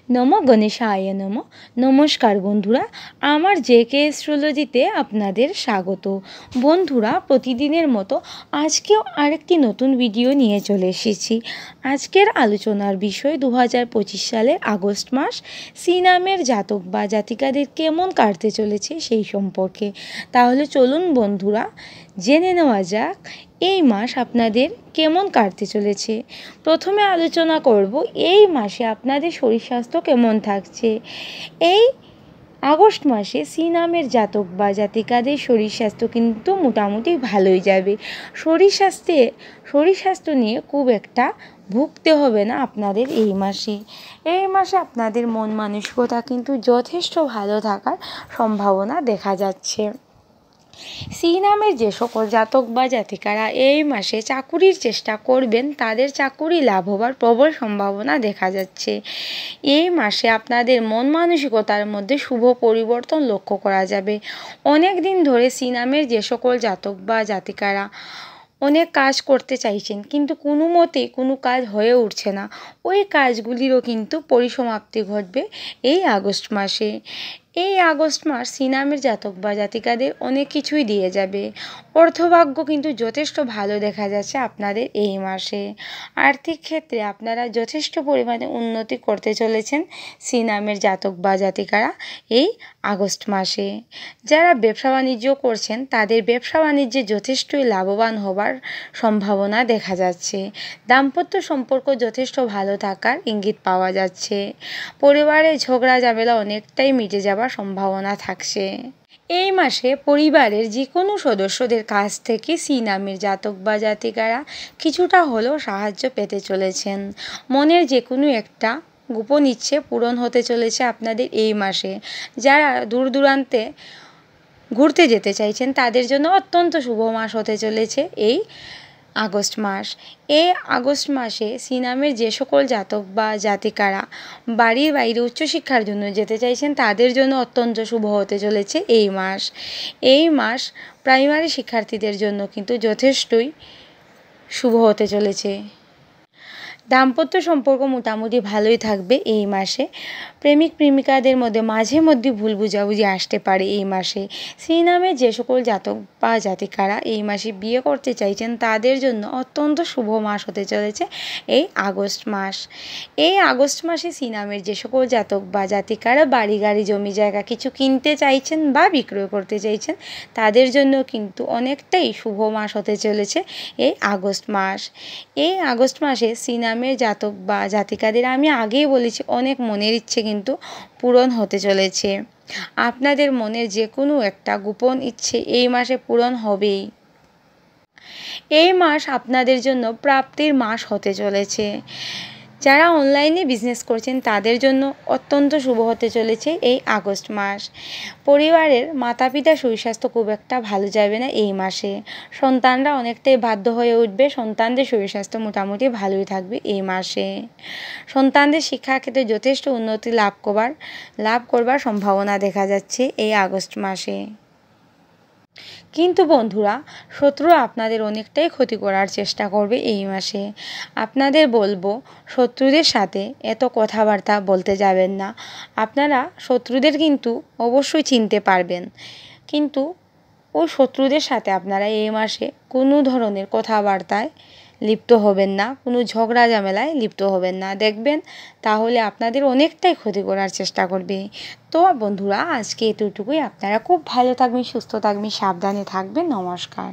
নমো গণেশায় নমো। নমস্কার বন্ধুরা, আমার জেকে অ্যাস্ট্রোলজিতে আপনাদের স্বাগত। বন্ধুরা, প্রতিদিনের মতো আজকেও আরেকটি নতুন ভিডিও নিয়ে চলে এসেছি। আজকের আলোচনার বিষয় 2025 সালের আগস্ট মাস সি নামের জাতক বা জাতিকাদের কেমন কাটতে চলেছে সেই সম্পর্কে। তাহলে চলুন বন্ধুরা জেনে নেওয়া যাক এই মাস আপনাদের কেমন কাটতে চলেছে। প্রথমে আলোচনা করব এই মাসে আপনাদের শরীর স্বাস্থ্য কেমন থাকছে। এই আগস্ট মাসে সি নামের জাতক বা জাতিকাদের শরীর স্বাস্থ্য কিন্তু মোটামুটি ভালোই যাবে। শরীর স্বাস্থ্য নিয়ে খুব একটা ভুগতে হবে না আপনাদের এই মাসে। এই মাসে আপনাদের মন মানসিকতা কিন্তু যথেষ্ট ভালো থাকার সম্ভাবনা দেখা যাচ্ছে। সি নামের যে সকল জাতক বা জাতিকারা এই মাসে চাকুরির চেষ্টা করবেন তাদের চাকুরি লাভ হবার প্রবল সম্ভাবনা দেখা যাচ্ছে। এই মাসে আপনাদের মন মানসিকতার মধ্যে শুভ পরিবর্তন লক্ষ্য করা যাবে। অনেক দিন ধরে সি নামের যে সকল জাতক বা জাতিকারা অনেক কাজ করতে চাইছেন কিন্তু কোনো মতেই কোনো কাজ হয়ে উঠছে না, ওই কাজগুলিরও কিন্তু পরিসমাপ্তি ঘটবে এই আগস্ট মাসে। এই আগস্ট মাস সি নামের জাতক বা জাতিকাদের অনেক কিছুই দিয়ে যাবে। অর্থভাগ্য কিন্তু যথেষ্ট ভালো দেখা যাচ্ছে আপনাদের এই মাসে। আর্থিক ক্ষেত্রে আপনারা যথেষ্ট পরিমাণে উন্নতি করতে চলেছেন সি নামের জাতক বা জাতিকারা এই আগস্ট মাসে। যারা ব্যবসা বাণিজ্য করছেন তাদের ব্যবসা বাণিজ্যে যথেষ্টই লাভবান হবার সম্ভাবনা দেখা যাচ্ছে। দাম্পত্য সম্পর্ক যথেষ্ট ভালো থাকার ইঙ্গিত পাওয়া যাচ্ছে। পরিবারে ঝগড়া ঝামেলা অনেকটাই মিটে যাবার সম্ভাবনা থাকছে। এই মাসে পরিবারের যে কোনো সদস্যদের কাছ থেকে সি নামের জাতক বা জাতিকারা কিছুটা হলেও সাহায্য পেতে চলেছেন। মনের যে কোনো একটা গোপন ইচ্ছে পূরণ হতে চলেছে আপনাদের এই মাসে। যারা দূর দূরান্তে ঘুরতে যেতে চাইছেন তাদের জন্য অত্যন্ত শুভ মাস হতে চলেছে এই আগস্ট মাস। এই আগস্ট মাসে সি নামের যে সকল জাতক বা জাতিকারা বাড়ির বাইরে উচ্চশিক্ষার জন্য যেতে চাইছেন তাদের জন্য অত্যন্ত শুভ হতে চলেছে এই মাস। এই মাস প্রাইমারি শিক্ষার্থীদের জন্য কিন্তু যথেষ্টই শুভ হতে চলেছে। দাম্পত্য সম্পর্ক মোটামুটি ভালোই থাকবে এই মাসে। প্রেমিক প্রেমিকাদের মধ্যে মাঝে মধ্যে ভুল বুঝাবুঝি আসতে পারে এই মাসে। সি নামে যে সকল জাতক বা জাতিকারা এই মাসে বিয়ে করতে চাইছেন তাদের জন্য অত্যন্ত শুভ মাস হতে চলেছে এই আগস্ট মাস। এই আগস্ট মাসে সি নামের যে সকল জাতক বা জাতিকারা বাড়ি গাড়ি জমি জায়গা কিছু কিনতে চাইছেন বা বিক্রয় করতে চাইছেন তাদের জন্য কিন্তু অনেকটাই শুভ মাস হতে চলেছে এই আগস্ট মাস। এই আগস্ট মাসে সি নামের জাতক বা জাতিকাদের আমি আগেই বলেছি অনেক মনের ইচ্ছে কিন্তু পূরণ হতে চলেছে। আপনাদের মনের যে কোনো একটা গোপন ইচ্ছে এই মাসে পূরণ হবেই। এই মাস আপনাদের জন্য প্রাপ্তির মাস হতে চলেছে। যারা অনলাইনে বিজনেস করছেন তাদের জন্য অত্যন্ত শুভ হতে চলেছে এই আগস্ট মাস। পরিবারের মাতা পিতার শরীর স্বাস্থ্য খুব একটা ভালো যাবে না এই মাসে। সন্তানরা অনেকটাই বাধ্য হয়ে উঠবে, সন্তানদের শরীর স্বাস্থ্য মোটামুটি ভালোই থাকবে এই মাসে। সন্তানদের শিক্ষার ক্ষেত্রে যথেষ্ট উন্নতি লাভ করবার সম্ভাবনা দেখা যাচ্ছে এই আগস্ট মাসে। কিন্তু বন্ধুরা, শত্রু আপনাদের অনেকটাই ক্ষতি করার চেষ্টা করবে এই মাসে। আপনাদের বলবো শত্রুদের সাথে এত কথাবার্তা বলতে যাবেন না। আপনারা শত্রুদের কিন্তু অবশ্যই চিনতে পারবেন, কিন্তু ওই শত্রুদের সাথে আপনারা এই মাসে কোনো ধরনের কথাবার্তায় লিপ্ত হবেন না, কোনো ঝগড়া ঝামেলায় লিপ্ত হবেন না। দেখবেন তাহলে আপনাদের অনেকটাই ক্ষতি করার চেষ্টা করবে। তো বন্ধুরা, আজকে এতটুকুই। আপনারা খুব ভালো থাকবেন, সুস্থ থাকবেন, সাবধানে থাকবেন। নমস্কার।